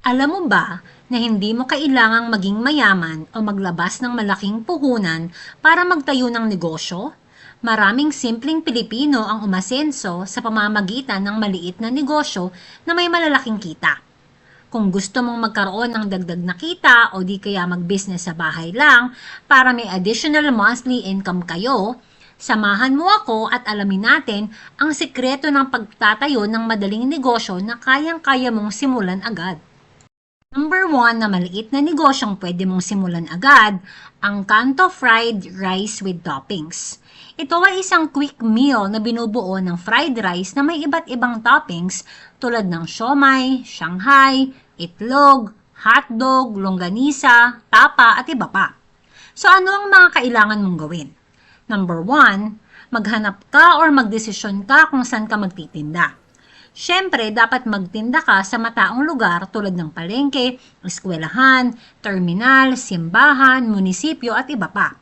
Alam mo ba na hindi mo kailangang maging mayaman o maglabas ng malaking puhunan para magtayo ng negosyo? Maraming simpleng Pilipino ang umasenso sa pamamagitan ng maliit na negosyo na may malalaking kita. Kung gusto mong magkaroon ng dagdag na kita o di kaya mag-business sa bahay lang para may additional monthly income kayo, samahan mo ako at alamin natin ang sikreto ng pagtatayo ng madaling negosyo na kayang-kaya mong simulan agad. Number 1 na maliit na negosyong pwede mong simulan agad, ang Kanto Fried Rice with Toppings. Ito ay isang quick meal na binubuo ng fried rice na may iba't ibang toppings tulad ng siomai, shanghai, itlog, hotdog, longganisa, tapa at iba pa. So ano ang mga kailangan mong gawin? Number 1, maghanap ka or magdesisyon ka kung saan ka magtitinda. Siyempre, dapat magtinda ka sa mataong lugar tulad ng palengke, eskwelahan, terminal, simbahan, munisipyo at iba pa.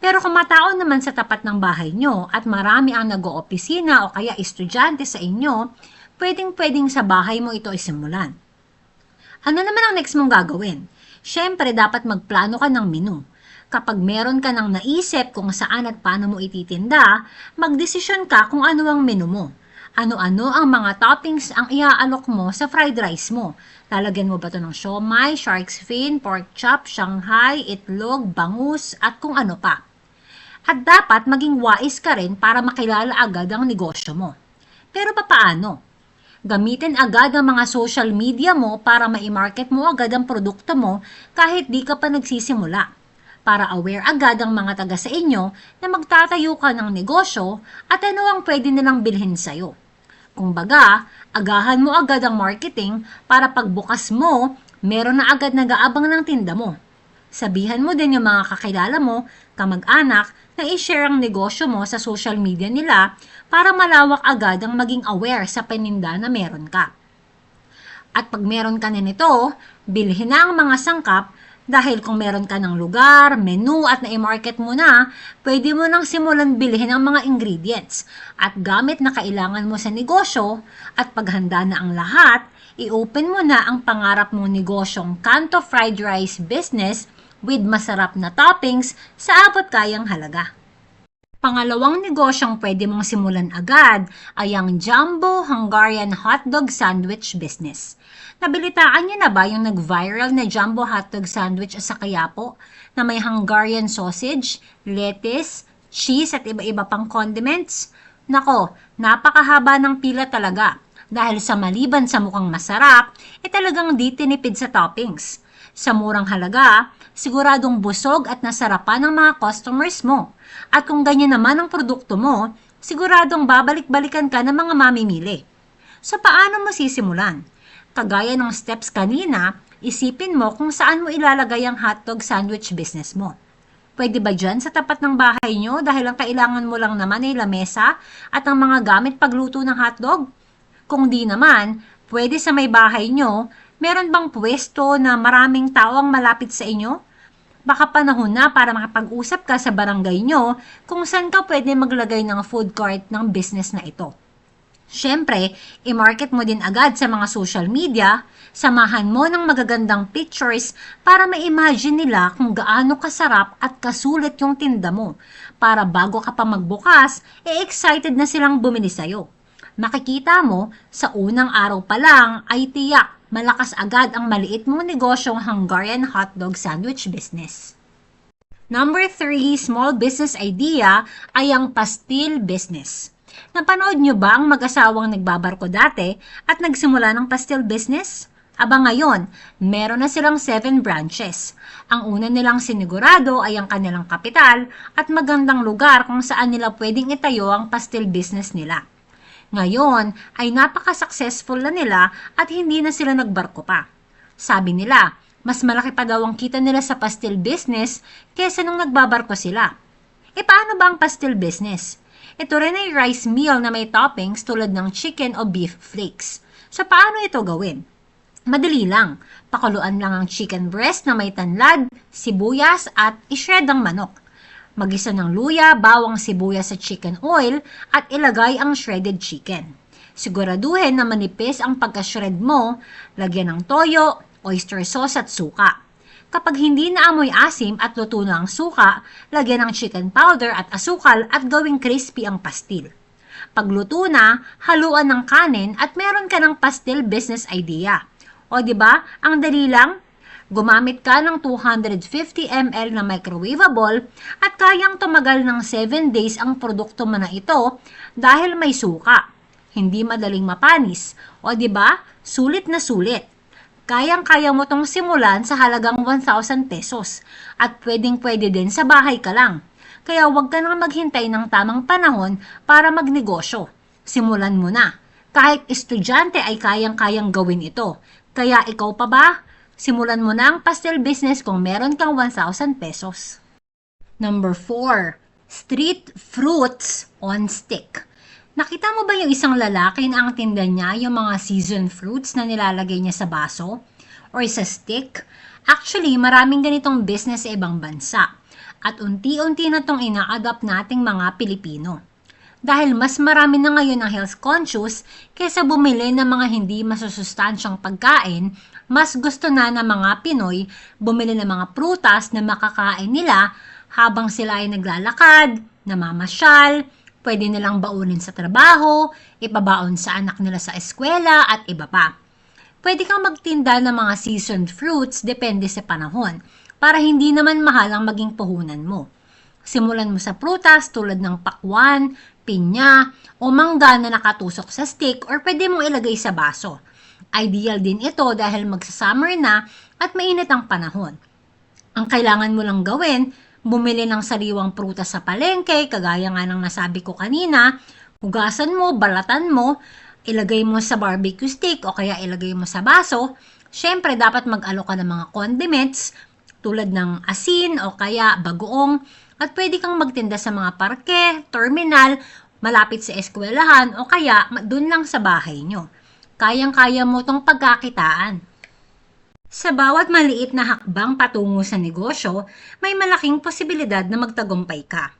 Pero kung matao naman sa tapat ng bahay nyo at marami ang nag-oopisina o kaya estudyante sa inyo, pwedeng-pwedeng sa bahay mo ito isimulan. Ano naman ang next mong gagawin? Siyempre, dapat magplano ka ng menu. Kapag meron ka ng naisip kung saan at paano mo ititinda, magdesisyon ka kung ano ang menu mo. Ano-ano ang mga toppings ang iaalok mo sa fried rice mo? Lalagyan mo ba ito ng siomai, shark's fin, pork chop, shanghai, itlog, bangus, at kung ano pa? At dapat maging wais ka rin para makilala agad ang negosyo mo. Pero paano? Gamitin agad ang mga social media mo para ma-market mo agad ang produkto mo kahit di ka pa nagsisimula. Para aware agad ang mga taga sa inyo na magtatayo ka ng negosyo at ano ang pwede nilang bilhin sa'yo. Kung baga, agahan mo agad ang marketing para pagbukas mo, meron na agad nag-aabang ng tinda mo. Sabihan mo din yung mga kakilala mo, kamag-anak, na i-share ang negosyo mo sa social media nila para malawak agad ang maging aware sa paninda na meron ka. At pag meron ka na nito, bilhin na ang mga sangkap dahil kung meron ka ng lugar, menu at na-market mo na, pwede mo nang simulan bilhin ang mga ingredients at gamit na kailangan mo sa negosyo at paghanda na ang lahat, i-open mo na ang pangarap mong negosyong Kanto Fried Rice business with masarap na toppings sa abot kayang halaga. Pangalawang negosyong pwede mong simulan agad ay ang Jumbo Hungarian Hotdog Sandwich business. Nabilitaan niyo na ba yung nag-viral na jumbo hotdog sandwich sa Quiapo na may Hungarian sausage, lettuce, cheese at iba-iba pang condiments? Nako, napakahaba ng pila talaga dahil sa maliban sa mukhang masarap, talagang di tinipid sa toppings. Sa murang halaga, siguradong busog at nasarapan ng mga customers mo. At kung ganyan naman ang produkto mo, siguradong babalik-balikan ka ng mga mamimili. So paano mo sisimulan? Kagaya ng steps kanina, isipin mo kung saan mo ilalagay ang hotdog sandwich business mo. Pwede ba dyan sa tapat ng bahay nyo dahil ang kailangan mo lang naman ay lamesa at ang mga gamit pagluto ng hotdog? Kung di naman, pwede sa may bahay nyo, meron bang pwesto na maraming tao ang malapit sa inyo? Baka panahon na para makapag-usap ka sa barangay nyo kung saan ka pwede maglagay ng food court ng business na ito. Siyempre, i-market mo din agad sa mga social media, samahan mo ng magagandang pictures para ma-imagine nila kung gaano kasarap at kasulit yung tinda mo. Para bago ka pa magbukas, excited na silang bumili sa'yo. Makikita mo, sa unang araw pa lang ay tiyak, malakas agad ang maliit mong negosyong Hungarian hotdog sandwich business. Number 3 small business idea ay ang pastil business. Napanood nyo ba ang mag-asawang nagbabarko dati at nagsimula ng pastil business? Aba ngayon, meron na silang 7 branches. Ang una nilang sinigurado ay ang kanilang kapital at magandang lugar kung saan nila pwedeng itayo ang pastil business nila. Ngayon ay napaka-successful na nila at hindi na sila nagbarko pa. Sabi nila, mas malaki pa daw ang kita nila sa pastil business kesa nung nagbabarko sila. E paano ba ang pastil business? Ito rin ay rice meal na may toppings tulad ng chicken o beef flakes. So paano ito gawin? Madali lang. Pakuluan lang ang chicken breast na may tanlad, sibuyas at i-shred ang manok. Magisa ng luya, bawang sibuyas sa chicken oil at ilagay ang shredded chicken. Siguraduhin na manipis ang pagka-shred mo, lagyan ng toyo, oyster sauce at suka. Kapag hindi naamoy asim at luto na ang suka, lagyan ng chicken powder at asukal at gawing crispy ang pastil. Pagluto na, haluan ng kanin at meron ka ng pastil business idea. O di ba? Ang dali lang. Gumamit ka ng 250 ml na microwavable at kayang tumagal ng 7 days ang produkto mo na ito dahil may suka. Hindi madaling mapanis. O di ba? Sulit na sulit. Kayang-kaya mo tong simulan sa halagang 1,000 pesos at pwedeng-pwede din sa bahay ka lang. Kaya huwag ka nang maghintay ng tamang panahon para magnegosyo. Simulan mo na. Kahit estudyante ay kayang-kayang gawin ito. Kaya ikaw pa ba? Simulan mo na ang pastel business kung meron kang 1,000 pesos. Number 4. Street fruits on stick. Nakita mo ba yung isang lalaki na ang tinda niya yung mga seasoned fruits na nilalagay niya sa baso or sa stick? Actually, maraming ganitong business sa ibang bansa at unti-unti na tong ina-adapt nating mga Pilipino. Dahil mas marami na ngayon ang health conscious kaysa bumili ng mga hindi masusustansyang pagkain, mas gusto na ng mga Pinoy bumili ng mga prutas na makakain nila habang sila ay naglalakad, namamasyal, pwede nilang baunin sa trabaho, ipabaon sa anak nila sa eskwela at iba pa. Pwede kang magtinda ng mga seasoned fruits depende sa panahon para hindi naman mahal ang maging puhunan mo. Simulan mo sa prutas tulad ng pakwan, pinya, o mangga na nakatusok sa stick or pwede mong ilagay sa baso. Ideal din ito dahil magsa-summer na at mainit ang panahon. Ang kailangan mo lang gawin, bumili ng sariwang prutas sa palengke, kagaya nga ng nasabi ko kanina, hugasan mo, balatan mo, ilagay mo sa barbecue stick o kaya ilagay mo sa baso. Siyempre, dapat mag-alok ka ng mga condiments tulad ng asin o kaya bagoong at pwede kang magtinda sa mga parke, terminal, malapit sa eskwelahan o kaya dun lang sa bahay nyo. Kayang-kaya mo tong pagkakitaan. Sa bawat maliit na hakbang patungo sa negosyo, may malaking posibilidad na magtagumpay ka.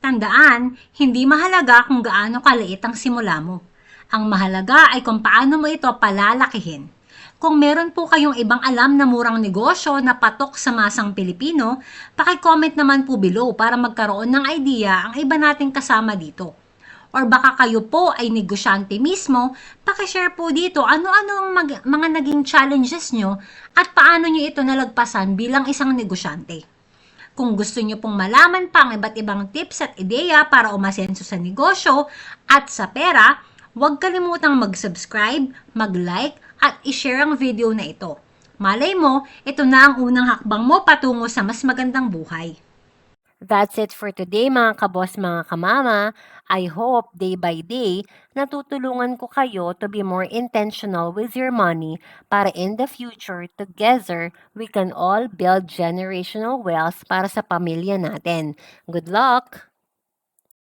Tandaan, hindi mahalaga kung gaano kaliit ang simula mo. Ang mahalaga ay kung paano mo ito palalakihin. Kung meron po kayong ibang alam na murang negosyo na patok sa masang Pilipino, paki-comment naman po below para magkaroon ng idea ang iba nating kasama dito. Or baka kayo po ay negosyante mismo, paki-share po dito ano-ano ang mga naging challenges nyo at paano nyo ito nalagpasan bilang isang negosyante. Kung gusto nyo pong malaman pa ang iba't ibang tips at ideya para umasenso sa negosyo at sa pera, huwag kalimutang mag-subscribe, mag-like, at i-share ang video na ito. Malay mo, ito na ang unang hakbang mo patungo sa mas magandang buhay. That's it for today mga kaboss, mga kamama. I hope day by day natutulungan ko kayo to be more intentional with your money para in the future together we can all build generational wealth para sa pamilya natin. Good luck!